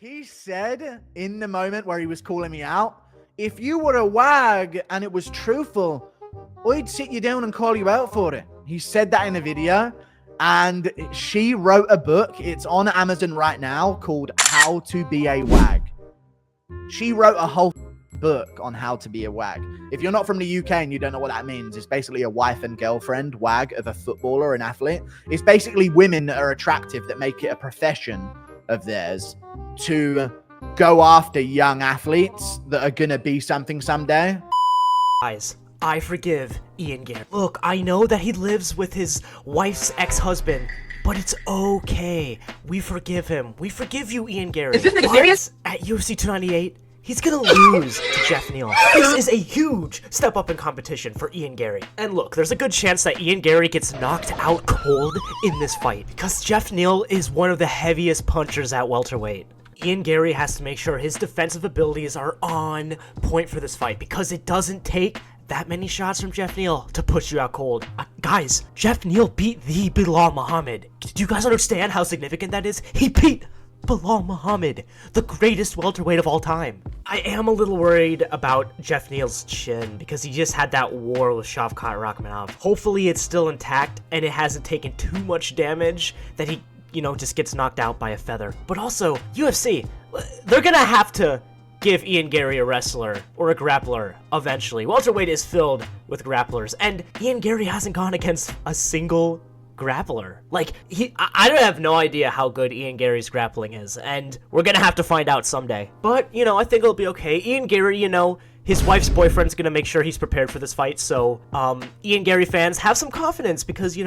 He said in the moment where he was calling me out, if you were a wag and it was truthful, I'd sit you down and call you out for it. He said that in a video, and she wrote a book. It's on Amazon right now called How to Be a Wag. She wrote a whole book on how to be a wag. If you're not from the UK and you don't know what that means, it's basically a wife and girlfriend wag of a footballer, an athlete. It's basically women that are attractive that make it a profession of theirs to go after young athletes that are gonna be something someday. Guys, I forgive Ian Garry. Look, I know that he lives with his wife's ex-husband, but it's okay. We forgive him. We forgive you, Ian Garry. Is this nigga serious? At UFC 298, he's gonna lose to Geoff Neal. This is a huge step up in competition for Ian Garry. And look, there's a good chance that Ian Garry gets knocked out cold in this fight, because Geoff Neal is one of the heaviest punchers at welterweight. Ian Garry has to make sure his defensive abilities are on point for this fight, because it doesn't take that many shots from Geoff Neal to push you out cold. Guys, Geoff Neal beat the Bilal Muhammad. Do you guys understand how significant that is? He beat Bilal Muhammad, the greatest welterweight of all time. I am a little worried about Geoff Neal's chin, because he just had that war with Shavkat Rakhmonov. Hopefully it's still intact and it hasn't taken too much damage that he, just gets knocked out by a feather. But also, UFC, they're gonna have to give Ian Garry a wrestler or a grappler eventually. Welterweight is filled with grapplers, and Ian Garry hasn't gone against a single grappler. Like, I don't have no idea how good Ian Garry's grappling is, and we're gonna have to find out someday. But, I think it'll be okay. Ian Garry, his wife's boyfriend's gonna make sure he's prepared for this fight, so, Ian Garry fans, have some confidence, because,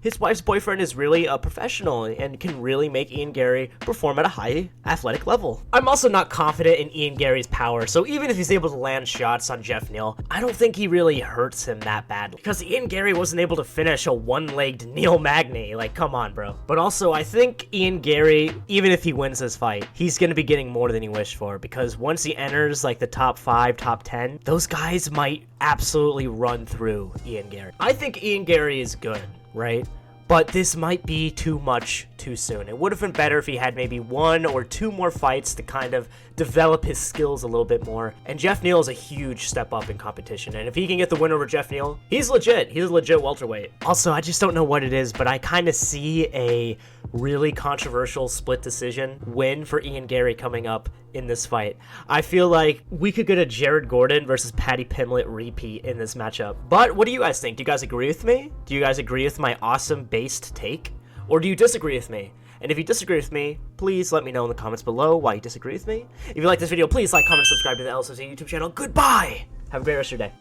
his wife's boyfriend is really a professional and can really make Ian Garry perform at a high athletic level. I'm also not confident in Ian Garry's power, so even if he's able to land shots on Geoff Neal, I don't think he really hurts him that badly, because Ian Garry wasn't able to finish a one-legged Neil Magny. Like, come on, bro. But also, I think Ian Garry, even if he wins this fight, he's gonna be getting more than he wished for, because once he enters, like, the top 5, top 10, those guys might absolutely run through Ian Garry. I think Ian Garry is good, right? But this might be too much too soon. It would have been better if he had maybe 1 or 2 more fights to kind of develop his skills a little bit more. And Geoff Neal is a huge step up in competition. And if he can get the win over Geoff Neal, he's legit. He's a legit welterweight. Also, I just don't know what it is, but I kind of see a really controversial split decision win for Ian Garry coming up in this fight. I feel like we could get a Jared Gordon versus Paddy Pimblett repeat in this matchup. But what do you guys think? Do you guys agree with me? Do you guys agree with my awesome based take? Or do you disagree with me? And if you disagree with me, please let me know in the comments below why you disagree with me. If you like this video, please like, comment, subscribe to the LSFC YouTube channel. Goodbye! Have a great rest of your day.